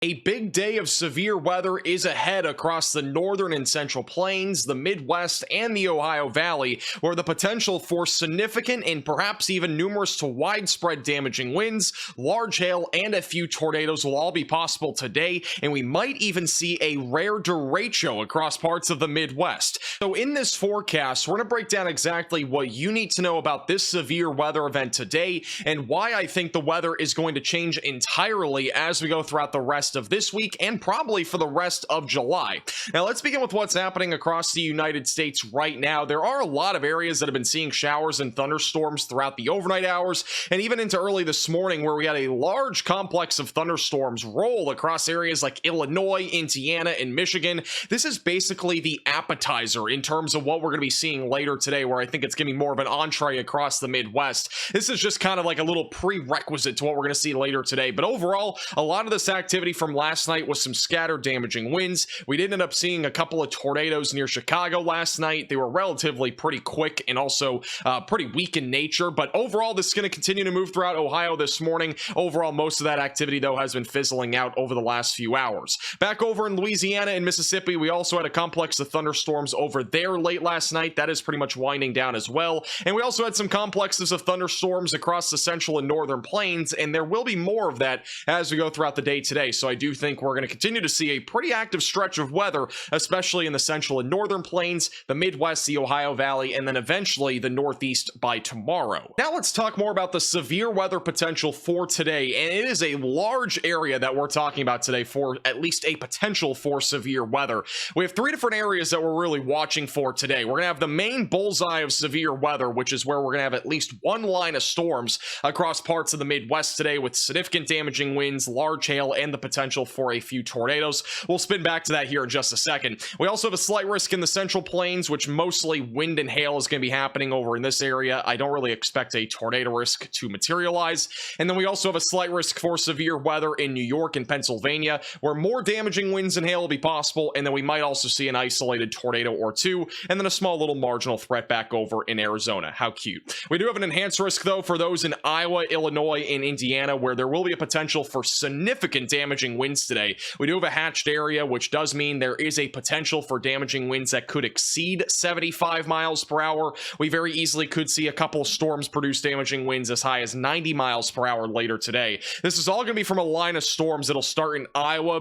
A big day of severe weather is ahead across the northern and central plains, the Midwest, and the Ohio Valley, where the potential for significant and perhaps even numerous to widespread damaging winds, large hail, and a few tornadoes will all be possible today, and we might even see a rare derecho across parts of the Midwest. So in this forecast, we're going to break down exactly what you need to know about this severe weather event today, and why I think the weather is going to change entirely as we go throughout the rest of this week and probably for the rest of July. Now let's begin with what's happening across the United States right now. There are a lot of areas that have been seeing showers and thunderstorms throughout the overnight hours and even into early this morning, where we had a large complex of thunderstorms roll across areas like Illinois, Indiana, and Michigan. This is basically the appetizer in terms of what we're going to be seeing later today, where I think it's going to be more of an entree across the Midwest. This is just kind of like a little prerequisite to what we're going to see later today. But overall, a lot of this activity from last night was some scattered damaging winds. We did end up seeing a couple of tornadoes near Chicago last night. They were relatively pretty quick and also pretty weak in nature, but overall this is going to continue to move throughout Ohio this morning. Overall, most of that activity though has been fizzling out over the last few hours. Back over in Louisiana and Mississippi, we also had a complex of thunderstorms over there late last night. That is pretty much winding down as well, and we also had some complexes of thunderstorms across the central and northern plains, and there will be more of that as we go throughout the day today. So I do think we're going to continue to see a pretty active stretch of weather, especially in the central and northern plains, the Midwest, the Ohio Valley, and then eventually the Northeast by tomorrow. Now let's talk more about the severe weather potential for today, and it is a large area that we're talking about today for at least a potential for severe weather. We have three different areas that we're really watching for today. We're going to have the main bullseye of severe weather, which is where we're going to have at least one line of storms across parts of the Midwest today with significant damaging winds, large hail, and the potential for a few tornadoes. We'll spin back to that here in just a second. We also have a slight risk in the central plains, which mostly wind and hail is going to be happening over in this area. I don't really expect a tornado risk to materialize. And then we also have a slight risk for severe weather in New York and Pennsylvania, where more damaging winds and hail will be possible. And then we might also see an isolated tornado or two, and then a small little marginal threat back over in Arizona. How cute. We do have an enhanced risk though for those in Iowa, Illinois, and Indiana, where there will be a potential for significant damaging winds today. We do have a hatched area, which does mean there is a potential for damaging winds that could exceed 75 miles per hour. We very easily could see a couple storms produce damaging winds as high as 90 miles per hour later today. This is all going to be from a line of storms that'll start in Iowa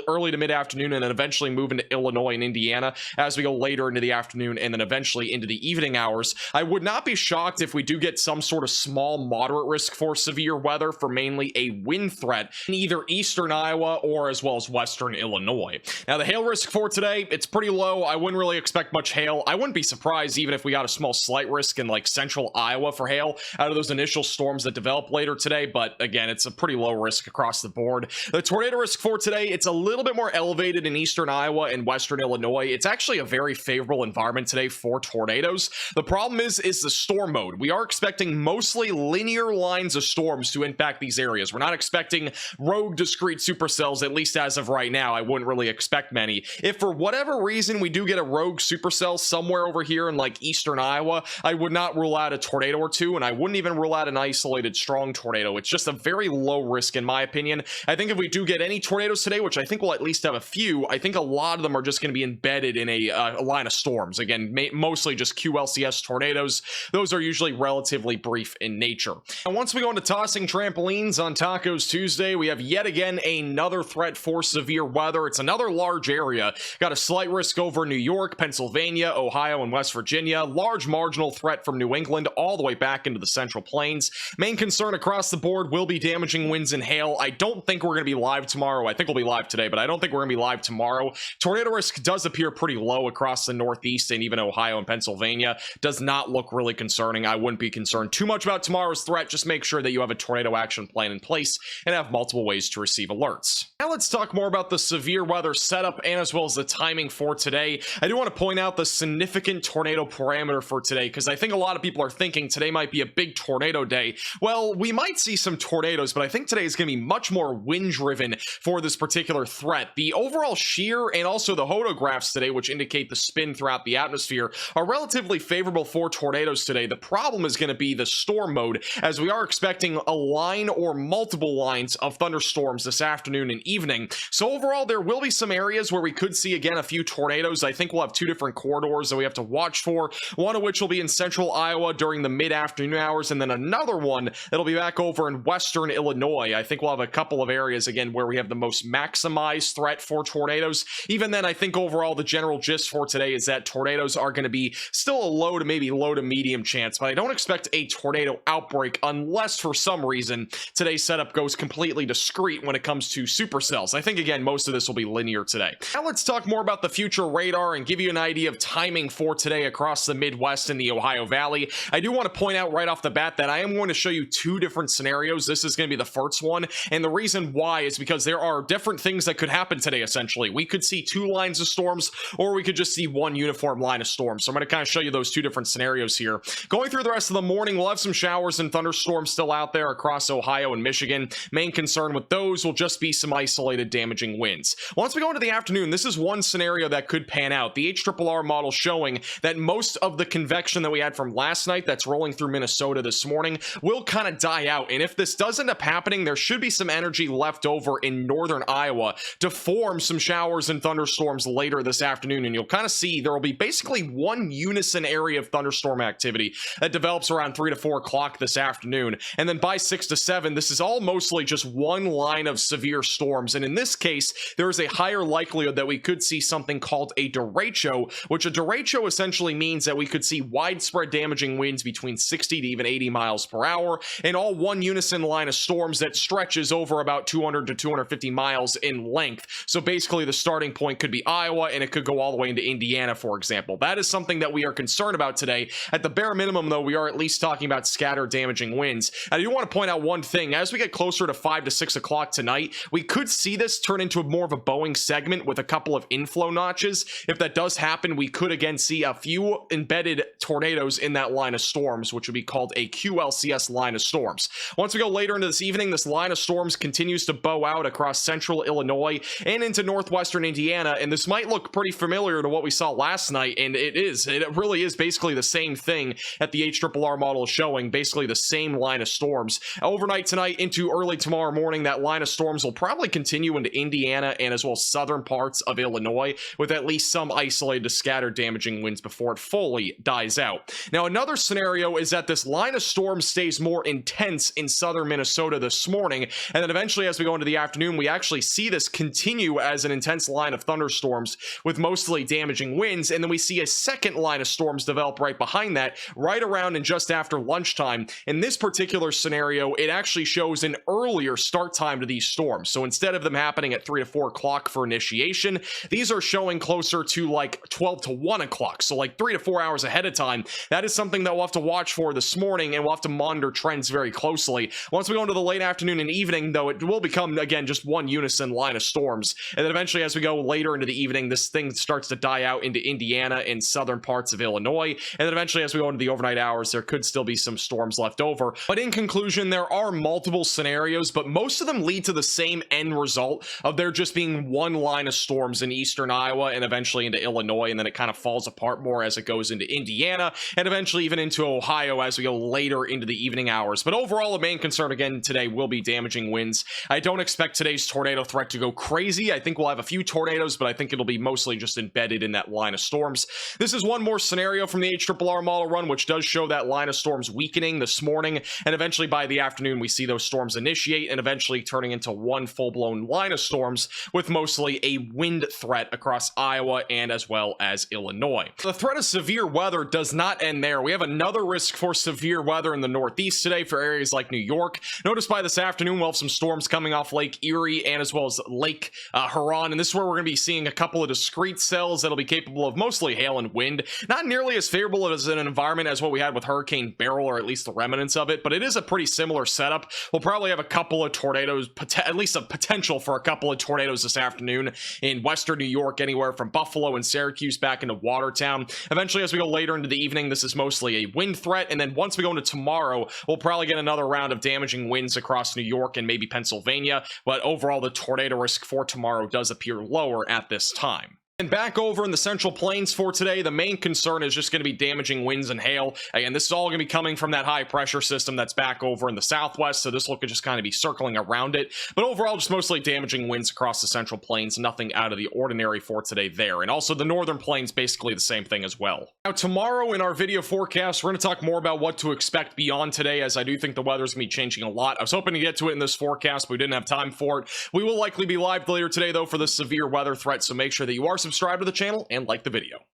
early to mid-afternoon and then eventually move into Illinois and Indiana as we go later into the afternoon and then eventually into the evening hours. I would not be shocked if we do get some sort of small moderate risk for severe weather for mainly a wind threat in either eastern Iowa or as well as western Illinois. Now the hail risk for today, it's pretty low. I wouldn't really expect much hail. I wouldn't be surprised even if we got a small slight risk in like central Iowa for hail out of those initial storms that develop later today, but again, it's a pretty low risk across the board. The tornado risk for today, it's a little bit more elevated in eastern Iowa and western Illinois. It's actually a very favorable environment today for tornadoes. The problem is the storm mode. We are expecting mostly linear lines of storms to impact these areas. We're not expecting rogue discrete supercells, at least as of right now. I wouldn't really expect many. If for whatever reason we do get a rogue supercell somewhere over here in like eastern Iowa, I would not rule out a tornado or two, and I wouldn't even rule out an isolated strong tornado. It's just a very low risk in my opinion. I think if we do get any tornadoes today, which I think we'll at least have a few, I think a lot of them are just going to be embedded in a line of storms. Again, mostly just QLCS tornadoes. Those are usually relatively brief in nature. And once we go into tossing trampolines on Tacos Tuesday, we have yet again another threat for severe weather. It's another large area. Got a slight risk over New York, Pennsylvania, Ohio, and West Virginia. Large marginal threat from New England all the way back into the central plains. Main concern across the board will be damaging winds and hail. I don't think we're going to be live tomorrow. I think we'll be live today, but I don't think we're going to be live tomorrow. Tornado risk does appear pretty low across the Northeast and even Ohio and Pennsylvania. Does not look really concerning. I wouldn't be concerned too much about tomorrow's threat. Just make sure that you have a tornado action plan in place and have multiple ways to receive alerts. Now let's talk more about the severe weather setup and as well as the timing for today. I do want to point out the significant tornado parameter for today, because I think a lot of people are thinking today might be a big tornado day. Well, we might see some tornadoes, but I think today is going to be much more wind driven for this particular threat. The overall shear and also the hodographs today, which indicate the spin throughout the atmosphere, are relatively favorable for tornadoes today. The problem is going to be the storm mode, as we are expecting a line or multiple lines of thunderstorms this afternoon and evening. So overall, there will be some areas where we could see again a few tornadoes. I think we'll have two different corridors that we have to watch for, one of which will be in central Iowa during the mid-afternoon hours, and then another one that'll be back over in western Illinois. I think we'll have a couple of areas again where we have the most maximized threat for tornadoes. Even then, I think overall the general gist for today is that tornadoes are going to be still a low to maybe low to medium chance, but I don't expect a tornado outbreak unless for some reason today's setup goes completely discrete when it comes to supercells. I think again most of this will be linear today. Now let's talk more about the future radar and give you an idea of timing for today across the Midwest and the Ohio Valley. I do want to point out right off the bat that I am going to show you two different scenarios. This is going to be the first one, and the reason why is because there are different things that could happen today. Essentially, we could see two lines of storms, or we could just see one uniform line of storms. So I'm going to kind of show you those two different scenarios here. Going through the rest of the morning, we'll have some showers and thunderstorms still out there across Ohio and Michigan. Main concern with those will just be some isolated damaging winds. Once we go into the afternoon, this is one scenario that could pan out. The HRRR model showing that most of the convection that we had from last night that's rolling through Minnesota this morning will kind of die out. And if this does end up happening, there should be some energy left over in northern Iowa to form some showers and thunderstorms later this afternoon. And you'll kind of see there will be basically one unison area of thunderstorm activity that develops around 3 to 4 o'clock this afternoon. And then by 6 to 7, this is all mostly just one line of severe storms. And in this case, there is a higher likelihood that we could see something called a derecho, which a derecho essentially means that we could see widespread damaging winds between 60 to even 80 miles per hour, and all one unison line of storms that stretches over about 200 to 250 miles in length. So basically the starting point could be Iowa, and it could go all the way into Indiana, for example. That is something that we are concerned about today. At the bare minimum, though, we are at least talking about scattered damaging winds. I do want to point out one thing. As we get closer to 5 to 6 o'clock tonight, we could see this turn into more of a Boeing segment with a couple of inflow notches. If that does happen, we could again see a few embedded tornadoes in that line of storms, which would be called a QLCS line of storms. Once we go later into this evening, this line of storms continues to bow out across central Illinois and into northwestern Indiana, and this might look pretty familiar to what we saw last night, and it is. It really is basically the same thing that the HRRR model is showing, basically the same line of storms. Overnight tonight into early tomorrow morning, that line of storms will probably continue into Indiana and as well as southern parts of Illinois, with at least some isolated to scattered damaging winds before it fully dies out. Now, another scenario is that this line of storms stays more intense in southern Minnesota this morning, and then eventually as we go into the afternoon, we actually see this continue as an intense line of thunderstorms with mostly damaging winds, and then we see a second line of storms develop right behind that, right around and just after lunchtime. In this particular scenario, it actually shows an earlier start time to these storms. So instead of them happening at 3 to 4 o'clock for initiation, these are showing closer to like 12 to 1 o'clock. So like 3 to 4 hours ahead of time. That is something that we'll have to watch for this morning, and we'll have to monitor trends very closely. Once we go into the late afternoon and evening, though, it will become, again, just one unison line of storms. And then eventually, as we go later into the evening, this thing starts to die out into Indiana and southern parts of Illinois. And then eventually, as we go into the overnight hours, there could still be some storms left over. But in conclusion, there are multiple scenarios, but most of them lead to the same end result of there just being one line of storms in eastern Iowa and eventually into Illinois, and then it kind of falls apart more as it goes into Indiana and eventually even into Ohio as we go later into the evening hours. But overall, the main concern again today will be damaging winds. I don't expect today's tornado threat to go crazy. I think we'll have a few tornadoes, but I think it'll be mostly just embedded in that line of storms. This is one more scenario from the HRRR model run, which does show that line of storms weakening this morning, and eventually by the afternoon we see those storms initiate and eventually turning into one full-blown line of storms with mostly a wind threat across Iowa and as well as Illinois. The threat of severe weather does not end there. We have another risk for severe weather in the Northeast today for areas like New York. Notice by this afternoon we'll have some storms coming off Lake Erie and as well as Lake Huron, and this is where we're going to be seeing a couple of discrete cells that'll be capable of mostly hail and wind. Not nearly as favorable as an environment as what we had with Hurricane Beryl, or at least the remnants of it, but it is a pretty similar setup. We'll probably have a couple of tornadoes, at least a potential for a couple of tornadoes this afternoon in western New York, anywhere from Buffalo and Syracuse back into Watertown. Eventually, as we go later into the evening, this is mostly a wind threat, and then once we go into tomorrow, we'll probably get another round of damaging winds across New York and maybe Pennsylvania, but overall the tornado risk for tomorrow does appear lower at this time. And back over in the Central Plains for today, the main concern is just going to be damaging winds and hail. Again, this is all going to be coming from that high pressure system that's back over in the southwest, so this will just kind of be circling around it. But overall, just mostly damaging winds across the Central Plains, nothing out of the ordinary for today there. And also the Northern Plains, basically the same thing as well. Now, tomorrow in our video forecast, we're going to talk more about what to expect beyond today, as I do think the weather's going to be changing a lot. I was hoping to get to it in this forecast, but we didn't have time for it. We will likely be live later today, though, for the severe weather threat, so make sure that you are subscribed to the channel and like the video.